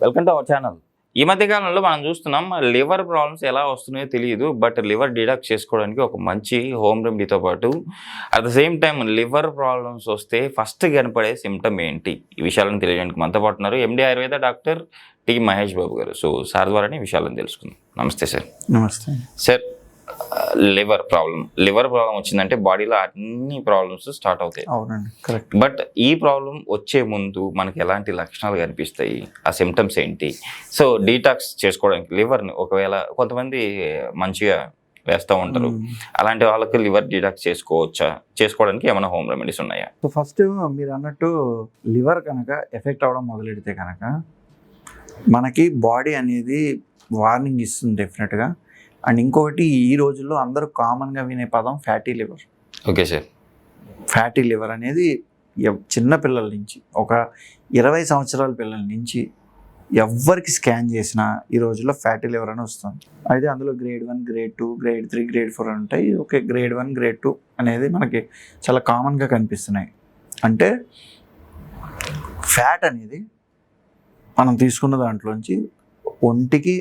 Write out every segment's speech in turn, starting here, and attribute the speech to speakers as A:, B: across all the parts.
A: Welcome to our channel. ఈ మధ్య కాలంలో మనం చూస్తున్నాం లివర్ ప్రాబ్లమ్స్ ఎలా వస్తున్నాయో తెలియదు. బట్ లివర్ డిడాక్ట్ చేసుకోవడానికి ఒక మంచి హోమ్ రెమెడీతో పాటు at the same time liver problems వస్తే ఫస్ట్ కనపడే సిమ్టమ్ ఏంటి, ఈ విషయాలను తెలియడానికి మనతో పాటు ఉన్నారు ఎండి ఆయుర్వేద డాక్టర్ టి మహేష్ బాబు గారు. సో సార్ ద్వారానే ఈ విషయాలను తెలుసుకుందాం. నమస్తే సార్.
B: నమస్తే
A: సార్. లివర్ ప్రాబ్లం వచ్చిందంటే బాడీలో అన్ని ప్రాబ్లమ్స్ స్టార్ట్ అవుతాయి.
B: అవునండి, కరెక్ట్.
A: బట్ ఈ ప్రాబ్లం వచ్చే ముందు మనకి ఎలాంటి లక్షణాలు కనిపిస్తాయి, ఆ సిమ్టమ్స్ ఏంటి? సో డీటాక్స్ చేసుకోవడానికి లివర్ని ఒకవేళ కొంతమంది మంచిగా వేస్తూ ఉంటారు, అలాంటి వాళ్ళకి లివర్ డీటాక్స్ చేసుకోవడానికి ఏమైనా హోమ్ రెమెడీస్ ఉన్నాయా?
B: సో ఫస్ట్ మీరు అన్నట్టు లివర్ కనుక ఎఫెక్ట్ అవ్వడం మొదలెడితే కనుక మనకి బాడీ అనేది వార్నింగ్ ఇస్తుంది డెఫినెట్గా. అండ్ ఇంకొకటి, ఈ రోజుల్లో అందరూ కామన్గా వినే పదం fatty liver.
A: Okay sir.
B: Fatty liver అనేది చిన్న పిల్లల నుంచి ఒక 20 సంవత్సరాల పిల్లల నుంచి ఎవరికి స్కాన్ చేసినా ఈ రోజుల్లో ఫ్యాటీ లివర్ అని వస్తుంది. అయితే అందులో గ్రేడ్ 1, గ్రేడ్ 2, గ్రేడ్ 3, గ్రేడ్ 4 అని ఉంటాయి. ఓకే, గ్రేడ్ 1, గ్రేడ్ 2 అనేది మనకి చాలా కామన్గా కనిపిస్తున్నాయి. అంటే ఫ్యాట్ అనేది మనం తీసుకున్న దాంట్లోంచి ఒంటికి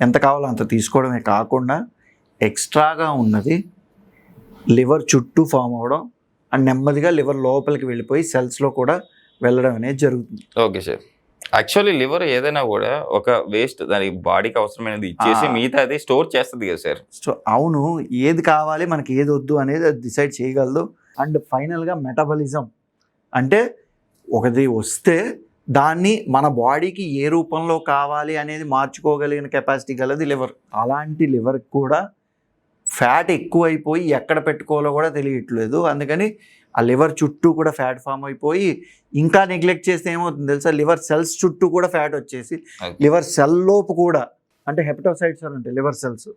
B: ఎంత కావాలో అంత తీసుకోవడమే కాకుండా ఎక్స్ట్రాగా ఉన్నది లివర్ చుట్టూ ఫామ్ అవ్వడం అండ్ నెమ్మదిగా లివర్ లోపలికి వెళ్ళిపోయి సెల్స్లో కూడా వెళ్ళడం అనేది జరుగుతుంది.
A: Okay sir. యాక్చువల్లీ లివర్ ఏదైనా కూడా ఒక వేస్ట్ దానికి బాడీకి అవసరమైనది ఇచ్చేసి మిగతా అది స్టోర్ చేస్తుంది కదా సార్.
B: సో అవును, ఏది కావాలి మనకి ఏది వద్దు అనేది అది డిసైడ్ చేయగలదు. అండ్ ఫైనల్గా మెటబాలిజం అంటే ఒకటి వస్తే దాన్ని మన బాడీకి ఏ రూపంలో కావాలి అనేది మార్చుకోగలిగిన కెపాసిటీ గలది లివర్. అలాంటి లివర్కి కూడా ఫ్యాట్ ఎక్కువైపోయి ఎక్కడ పెట్టుకోవాలో కూడా తెలియట్లేదు. అందుకని ఆ లివర్ చుట్టూ కూడా ఫ్యాట్ ఫామ్ అయిపోయి ఇంకా నెగ్లెక్ట్ చేస్తే ఏమవుతుంది తెలుసా, లివర్ సెల్స్ చుట్టూ కూడా ఫ్యాట్ వచ్చేసి లివర్ సెల్ లోపు కూడా అంటే హెపటోసైట్స్ అని ఉంటాయి లివర్ సెల్స్,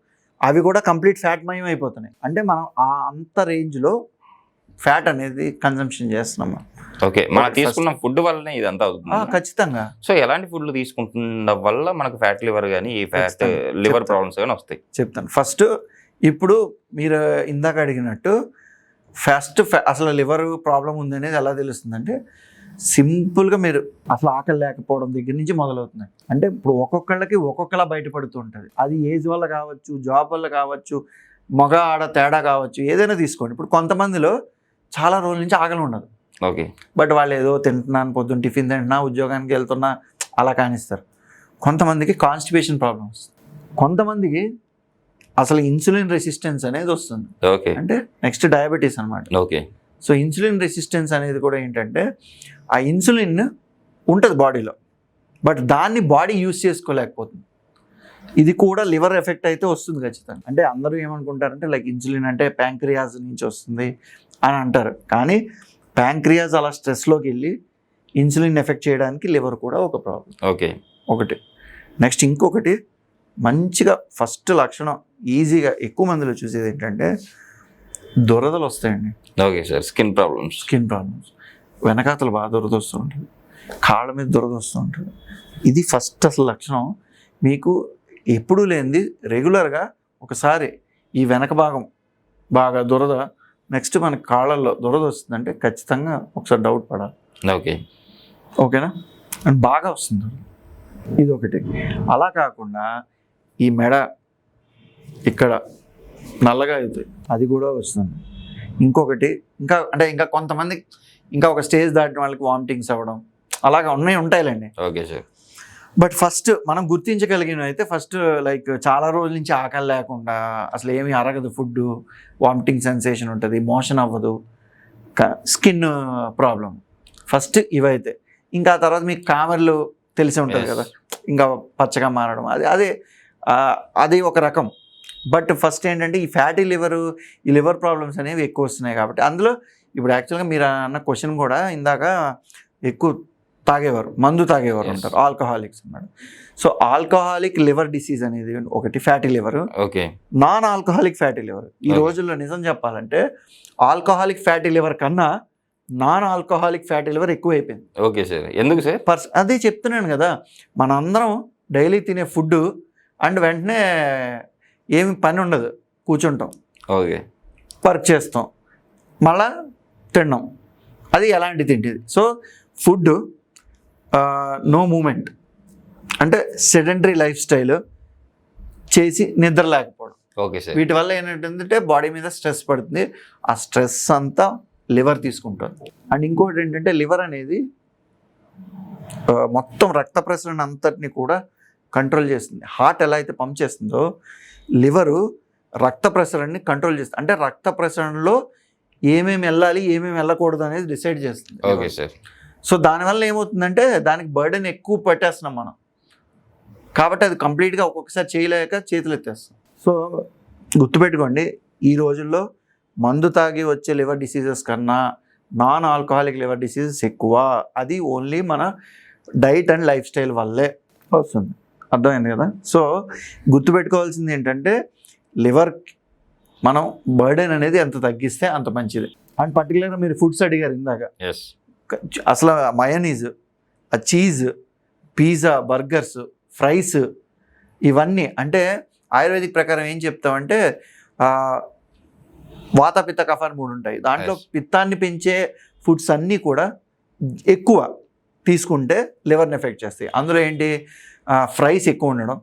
B: అవి కూడా కంప్లీట్ ఫ్యాట్ మయం అయిపోతున్నాయి. అంటే మనం ఆ అంత రేంజ్లో ఫ్యాట్ అనేది కన్సంప్షన్ చేస్తున్నాం.
A: ఓకే, మనం తీసుకున్న ఫుడ్ వల్లనే ఇదంతా అవుతుంది.
B: ఖచ్చితంగా.
A: సో ఎలాంటి ఫుడ్లు తీసుకుంటున్న వల్ల మనకు ఫ్యాట్ లివర్ కానీ ఈ ఫ్యాట్ లివర్ ప్రాబ్లమ్స్ కానీ వస్తాయి
B: చెప్తాను. ఫస్ట్ ఇప్పుడు మీరు ఇందాక అడిగినట్టు అసలు లివర్ ప్రాబ్లం ఉందనేది ఎలా తెలుస్తుందంటే సింపుల్గా మీరు అసలు ఆకలి లేకపోవడం దగ్గర నుంచి మొదలవుతుంది. అంటే ఇప్పుడు ఒక్కొక్కళ్ళకి ఒక్కొక్కలా బయటపడుతూ ఉంటుంది. అది ఏజ్ వల్ల కావచ్చు, జాబ్ వల్ల కావచ్చు, మగ ఆడ తేడా కావచ్చు, ఏదైనా తీసుకోండి. ఇప్పుడు కొంతమందిలో చాలా రోజుల నుంచి ఆకలి ఉండదు.
A: ఓకే,
B: బట్ వాళ్ళు ఏదో తింటున్నాను, పొద్దున్న టిఫిన్ తింటున్నా, ఉద్యోగానికి వెళ్తున్నా అలా కానిస్తారు. కొంతమందికి కాన్స్టిపేషన్ ప్రాబ్లమ్స్, కొంతమందికి అసలు ఇన్సులిన్ రెసిస్టెన్స్ అనేది వస్తుంది.
A: ఓకే,
B: అంటే నెక్స్ట్ డయాబెటీస్ అనమాట.
A: ఓకే.
B: సో ఇన్సులిన్ రెసిస్టెన్స్ అనేది కూడా ఏంటంటే ఆ ఇన్సులిన్ ఉంటుంది బాడీలో, బట్ దాన్ని బాడీ యూజ్ చేసుకోలేకపోతుంది. ఇది కూడా లివర్ ఎఫెక్ట్ అయితే వస్తుంది ఖచ్చితంగా. అంటే అందరూ ఏమనుకుంటారంటే లైక్ ఇన్సులిన్ అంటే ప్యాంక్రియాస్ నుంచి వస్తుంది అని అంటారు, కానీ ప్యాంక్రియాస్ అలా స్ట్రెస్లోకి వెళ్ళి ఇన్సులిన్ ఎఫెక్ట్ చేయడానికి లివర్ కూడా ఒక ప్రాబ్లం.
A: ఓకే,
B: ఒకటి. నెక్స్ట్ ఇంకొకటి మంచిగా ఫస్ట్ లక్షణం ఈజీగా ఎక్కువ మందిలో చూసేది ఏంటంటే దురదలు వస్తాయండి.
A: Okay sir. స్కిన్ ప్రాబ్లమ్స్ వెనకాతలు బాగా దురద వస్తూ ఉంటుంది, కాళ్ళ మీద దురద వస్తూ ఉంటుంది. ఇది ఫస్ట్ అసలు లక్షణం. మీకు ఎప్పుడూ లేనిది రెగ్యులర్గా ఒకసారి ఈ వెనక భాగం బాగా దురద, నెక్స్ట్ మన కాళ్ళల్లో దురద వస్తుందంటే ఖచ్చితంగా ఒకసారి డౌట్ పడాలి. ఓకే,
B: ఓకేనా. అండ్ బాగా వస్తుంది ఇది ఒకటి. అలా కాకుండా ఈ మెడ ఇక్కడ నల్లగా అవుతుంది, అది కూడా వస్తుంది. ఇంకొకటి ఇంకా కొంతమంది ఇంకా ఒక స్టేజ్ దాటిన వాళ్ళకి వామిటింగ్స్ అవ్వడం అలాగా ఉంటాయిలేండి.
A: Okay sir.
B: బట్ ఫస్ట్ మనం గుర్తించగలిగినవి అయితే ఫస్ట్ లైక్ చాలా రోజుల నుంచి ఆకలి లేకుండా అసలు ఏమీ అరగదు, ఫుడ్ వామిటింగ్ సెన్సేషన్ ఉంటుంది, మోషన్ అవ్వదు, స్కిన్ ప్రాబ్లం ఫస్ట్ ఇవైతే. ఇంకా తర్వాత మీకు కామెర్లు తెలిసి ఉంటుంది కదా, ఇంకా పచ్చగా మారడం, అది ఒక రకం. బట్ ఫస్ట్ ఏంటంటే ఈ ఫ్యాటీ ఈ లివర్ ప్రాబ్లమ్స్ అనేవి ఎక్కువ వస్తున్నాయి కాబట్టి అందులో ఇప్పుడు యాక్చువల్గా మీరు అన్న క్వశ్చన్ కూడా ఇందాక ఎక్కువ మందు తాగేవారు ఉంటారు, ఆల్కహాలిక్స్ అన్నాడు. సో ఆల్కహాలిక్ లివర్ డిసీజ్ అనేది ఒకటి fatty liver.
A: Okay.
B: Non alcoholic fatty liver ఈ రోజుల్లో నిజం చెప్పాలంటే ఆల్కహాలిక్ ఫ్యాటీ లివర్ కన్నా నాన్ ఆల్కహాలిక్ ఫ్యాటీ లివర్ ఎక్కువ అయిపోయింది.
A: Okay sir. ఎందుకు సార్?
B: అదే చెప్తున్నాను కదా, మనందరం డైలీ తినే ఫుడ్ అండ్ వెంటనే ఏమి పని ఉండదు, కూర్చుంటాం,
A: ఓకే,
B: వర్క్ చేస్తాం, మళ్ళా తిన్నాం, అది ఎలాంటి తింటిది. సో ఫుడ్ నో మూమెంట్, అంటే సెడెంటరీ లైఫ్ స్టైల్ చేసి నిద్ర లేకపోవడం,
C: ఓకే సార్.
B: వీటి వల్ల ఏంటంటే బాడీ మీద స్ట్రెస్ పడుతుంది. ఆ స్ట్రెస్ అంతా లివర్ తీసుకుంటుంది. అండ్ ఇంకోటి ఏంటంటే లివర్ అనేది మొత్తం రక్త ప్రసరణ అంతటిని కూడా కంట్రోల్ చేస్తుంది. హార్ట్ ఎలా అయితే పంప్ చేస్తుందో లివరు రక్త ప్రసరణని కంట్రోల్ చేస్తుంది. అంటే రక్త ప్రసరణలో ఏమేమి వెళ్ళాలి ఏమేమి వెళ్ళకూడదు అనేది డిసైడ్ చేస్తుంది.
C: Okay sir.
B: సో దానివల్ల ఏమవుతుందంటే దానికి బర్డెన్ ఎక్కువ పెట్టేస్తున్నాం మనం, కాబట్టి అది కంప్లీట్గా ఒక్కొక్కసారి చేయలేక చేతులు ఎత్తేస్తాం. సో గుర్తుపెట్టుకోండి, ఈ రోజుల్లో మందు తాగి వచ్చే లివర్ డిసీజెస్ కన్నా నాన్ ఆల్కహాలిక్ లివర్ డిసీజెస్ ఎక్కువ. అది ఓన్లీ మన డైట్ అండ్ లైఫ్ స్టైల్ వల్లే వస్తుంది. అర్థమైంది కదా? సో గుర్తుపెట్టుకోవాల్సింది ఏంటంటే లివర్ మనం బర్డెన్ అనేది ఎంత తగ్గిస్తే అంత మంచిది. అండ్ పర్టికులర్గా మీరు ఫుడ్స్ అడిగారు ఇందాక, అసలు mayonnaise, cheese, pizza, burgers, fries, ఇవన్నీ అంటే ఆయుర్వేదిక్ ప్రకారం ఏం చెప్తామంటే వాత పిత్త కఫ అని 3 ఉంటాయి. దాంట్లో పిత్తాన్ని పెంచే ఫుడ్స్ అన్నీ కూడా ఎక్కువ తీసుకుంటే లివర్ని ఎఫెక్ట్ చేస్తాయి. అందులో ఏంటి, ఫ్రైస్ ఎక్కువ ఉండడం,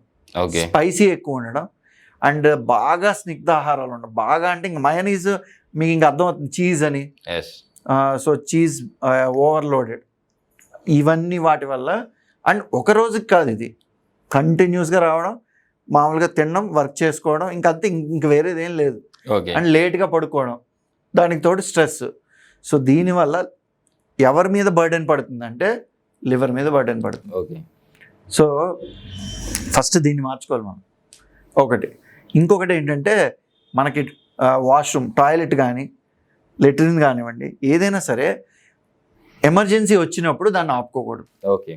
B: స్పైసీ ఎక్కువ ఉండడం, అండ్ బాగా స్నిగ్ధ ఆహారాలు ఉండడం. బాగా అంటే ఇంక మయోనీస్ మీకు ఇంక అర్థమవుతుంది, చీజ్ అని. సో చీజ్ ఓవర్లోడెడ్, ఇవన్నీ వాటి వల్ల. అండ్ ఒక రోజుకి కాదు, ఇది కంటిన్యూస్గా రావడం, మామూలుగా తినడం, వర్క్ చేసుకోవడం, ఇంకంతే, ఇంక వేరేది ఏం లేదు. అండ్ లేట్గా పడుకోవడం, దానికి తోడు స్ట్రెస్. సో దీనివల్ల ఎవరి మీద బర్డెన్ పడుతుందంటే లివర్ మీద బర్డెన్ పడుతుంది. సో ఫస్ట్ దీన్ని మార్చుకోవాలి మనం, ఒకటి. ఇంకొకటి ఏంటంటే మనకి వాష్రూమ్, టాయిలెట్ కానీ లెట్రిన్ కానివ్వండి, ఏదైనా సరే ఎమర్జెన్సీ వచ్చినప్పుడు దాన్ని ఆపుకోకూడదు.
C: ఓకే.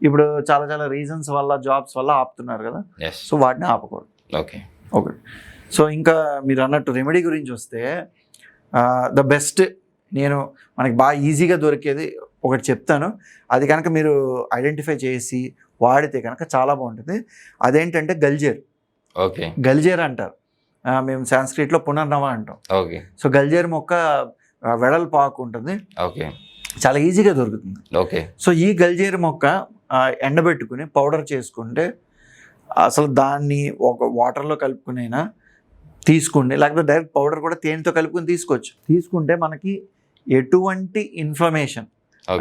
B: ఇప్పుడు చాలా చాలా రీజన్స్ వల్ల, జాబ్స్ వల్ల ఆపుతున్నారు కదా, సో వాటిని ఆపకూడదు.
C: ఓకే.
B: ఒకటి. సో ఇంకా మీరు అన్నట్టు రెమెడీ గురించి వస్తే ద బెస్ట్, నేను మనకి బాగా ఈజీగా దొరికేది ఒకటి చెప్తాను. అది కనుక మీరు ఐడెంటిఫై చేసి వాడితే కనుక చాలా బాగుంటుంది. అదేంటంటే గల్జేర్.
C: ఓకే.
B: గల్జేర్ అంటారు, మేము సాంస్క్రిట్లో పునర్నవ అంటాం.
C: ఓకే.
B: సో గల్జేర్ మొక్క వెడల్పాకు ఉంటుంది,
C: ఓకే,
B: చాలా ఈజీగా దొరుకుతుంది.
C: ఓకే.
B: సో ఈ గల్జేర్ మొక్క ఎండబెట్టుకుని పౌడర్ చేసుకుంటే, అసలు దాన్ని ఒక వాటర్లో కలుపుకునైనా తీసుకోండి, లేకపోతే డైరెక్ట్ పౌడర్ కూడా తేనెతో కలుపుకొని తీసుకోవచ్చు. తీసుకుంటే మనకి ఎటువంటి ఇన్ఫ్లమేషన్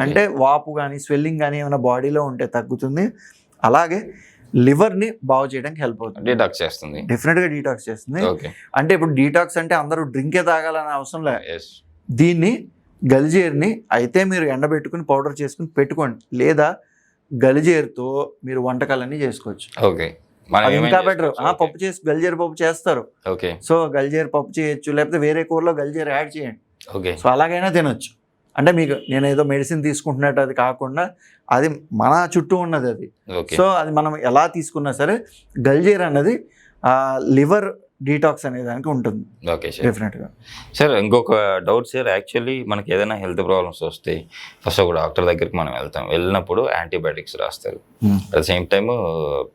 B: అంటే వాపు కానీ స్వెల్లింగ్ కానీ ఏమైనా బాడీలో ఉంటే తగ్గుతుంది. అలాగే లివర్ని బాగు చేయడానికి హెల్ప్ అవుతుంది,
C: డీటాక్స్ చేస్తుంది,
B: డెఫినెట్గా డీటాక్స్ చేస్తుంది. అంటే ఇప్పుడు డీటాక్స్ అంటే అందరూ డ్రింకే తాగాలనే అవసరం లేదు. దీన్ని గలిజేరుని అయితే మీరు ఎండబెట్టుకుని పౌడర్ చేసుకుని పెట్టుకోండి, లేదా గలిజేరుతో మీరు వంటకాలన్నీ చేసుకోవచ్చు.
C: ఓకే.
B: ఇంకా బెటర్, పప్పు చేసి గలిజేరు పప్పు చేస్తారు, సో గలిజేరు పప్పు చేయొచ్చు, లేకపోతే వేరే కూరలో గలిజేరు యాడ్ చేయండి. సో అలాగైనా తినొచ్చు. అంటే మీకు నేను ఏదో మెడిసిన్ తీసుకుంటున్నట్టు అది కాకుండా, అది మన చుట్టూ ఉన్నది అది. సో అది మనం ఎలా తీసుకున్నా సరే గల్జేర్ అన్నది లివర్ డీటాక్స్ అనే దానికి ఉంటుంది.
C: ఓకే సార్,
B: డెఫినెట్గా.
C: సార్ ఇంకొక డౌట్ సార్, యాక్చువల్లీ మనకి ఏదైనా హెల్త్ ప్రాబ్లమ్స్ వస్తే ఫస్ట్ ఒక డాక్టర్ దగ్గరికి మనం వెళ్తాం, వెళ్ళినప్పుడు యాంటీబయాటిక్స్ రాస్తారు, at the same time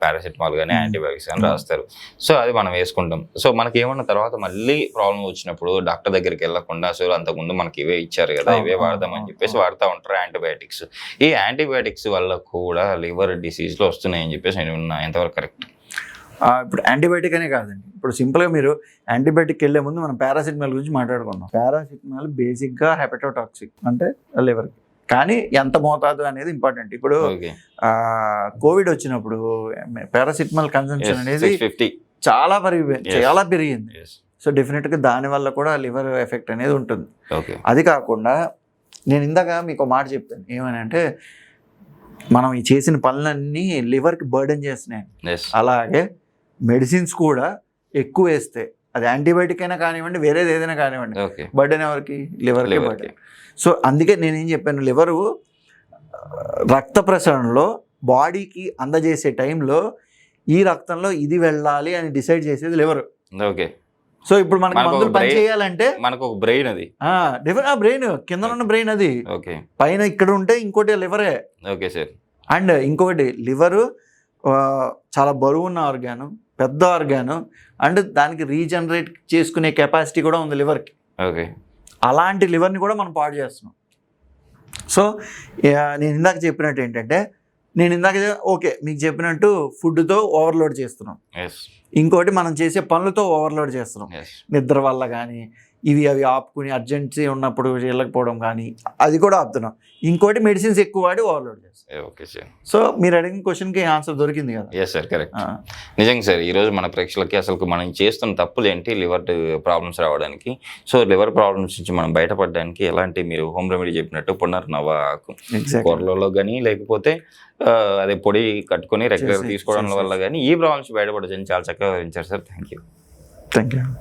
C: paracetamol కానీ యాంటీబయాటిక్స్ కానీ రాస్తారు. సో అది మనం వేసుకుంటాం. సో మనకి ఏమన్నా తర్వాత మళ్ళీ ప్రాబ్లం వచ్చినప్పుడు డాక్టర్ దగ్గరికి వెళ్ళకుండా, సో అంతకుముందు మనకి ఇవే ఇచ్చారు కదా, ఇవే వాడదామని చెప్పేసి వాడుతూ ఉంటారు యాంటీబయాటిక్స్. ఈ యాంటీబయాటిక్స్ వల్ల కూడా లివర్ డిసీజ్లు వస్తున్నాయని చెప్పేసి నేను విన్నా, ఎంతవరకు కరెక్ట్?
B: ఇప్పుడు యాంటీబయాటిక్ అనే కాదండి, ఇప్పుడు సింపుల్గా మీరు యాంటీబయాటిక్ వెళ్ళే ముందు మనం పారాసిటమాల్ గురించి మాట్లాడుకున్నాం. పారాసిటమాల్ బేసిక్గా హెపటోటాక్సిక్, అంటే లివర్కి, కానీ ఎంత మోతాదు అనేది ఇంపార్టెంట్. ఇప్పుడు కోవిడ్ వచ్చినప్పుడు పారాసిటమాల్ కన్సంప్షన్ అనేది చాలా పెరిగింది. సో డెఫినెట్గా దానివల్ల కూడా లివర్ ఎఫెక్ట్ అనేది ఉంటుంది. అది కాకుండా నేను ఇందాక మీకు మాట చెప్తాను, ఏమని అంటే మనం ఈ చేసిన పనులన్నీ లివర్కి బర్డెన్ చేస్తున్నాయి. అలాగే మెడిసిన్స్ కూడా ఎక్కువ వేస్తే, అది యాంటీబయాటిక్ అయినా కానివ్వండి, వేరేది ఏదైనా కానివ్వండి, బర్డెన్ ఎవరికి? లివర్కి బర్డెన్. సో అందుకే నేనేం చెప్పాను, లివరు రక్త ప్రసరణలో బాడీకి అందజేసే టైంలో ఈ రక్తంలో ఇది వెళ్ళాలి అని డిసైడ్ చేసేది లివర్.
C: ఓకే.
B: సో ఇప్పుడు మనకి మందులు పని చేయాలంటే
C: మనకు ఒక బ్రెయిన్, అది
B: బ్రెయిన్ కింద ఉన్న బ్రెయిన్, అది పైన ఇక్కడ ఉంటే ఇంకోటి లివరే.
C: Okay sir.
B: అండ్ ఇంకొకటి, లివరు చాలా బరువు ఉన్న ఆర్గాను, పెద్ద ఆర్గాను, అండ్ దానికి రీజనరేట్ చేసుకునే కెపాసిటీ కూడా ఉంది లివర్కి.
C: ఓకే.
B: అలాంటి లివర్ని కూడా మనం పాడు చేస్తున్నాం. సో నేను ఇందాక చెప్పినట్టు ఏంటంటే నేను ఇందాక ఓకే మీకు చెప్పినట్టు ఫుడ్తో ఓవర్లోడ్ చేస్తున్నాం,
C: ఎస్
B: ఇంకోటి మనం చేసే పనులతో ఓవర్లోడ్ చేస్తున్నాం,
C: ఎస్
B: నిద్ర వల్ల కానీ అవి ఆపుకుని అర్జెన్సీ ఉన్నప్పుడు వెళ్ళకపోవడం కానీ అది కూడా ఆపుతున్నాం, ఇంకోటి మెడిసిన్స్ ఎక్కువ వాడి ఓవర్లోడ్ చేస్తాం.
C: Okay sir.
B: సో మీరు అడిగిన క్వశ్చన్కి ఆన్సర్ దొరికింది కదా.
C: Yes sir, correct. నిజంగా సార్, ఈరోజు మన ప్రేక్షకులకి అసలు మనం చేస్తున్న తప్పులు ఏంటి లివర్ ప్రాబ్లమ్స్ రావడానికి, సో లివర్ ప్రాబ్లమ్స్ నుంచి మనం బయటపడడానికి ఎలాంటి మీరు హోమ్ రెమెడీ చెప్పినట్టు పునర్నవ ఆకు కూరలలో కానీ లేకపోతే అదే పొడి కట్టుకొని రెగ్యులర్ తీసుకోవడం వల్ల కానీ ఈ ప్రాబ్లమ్స్ బయటపడచ్చు చాలా చక్కగా వివరించారు సార్. Thank you.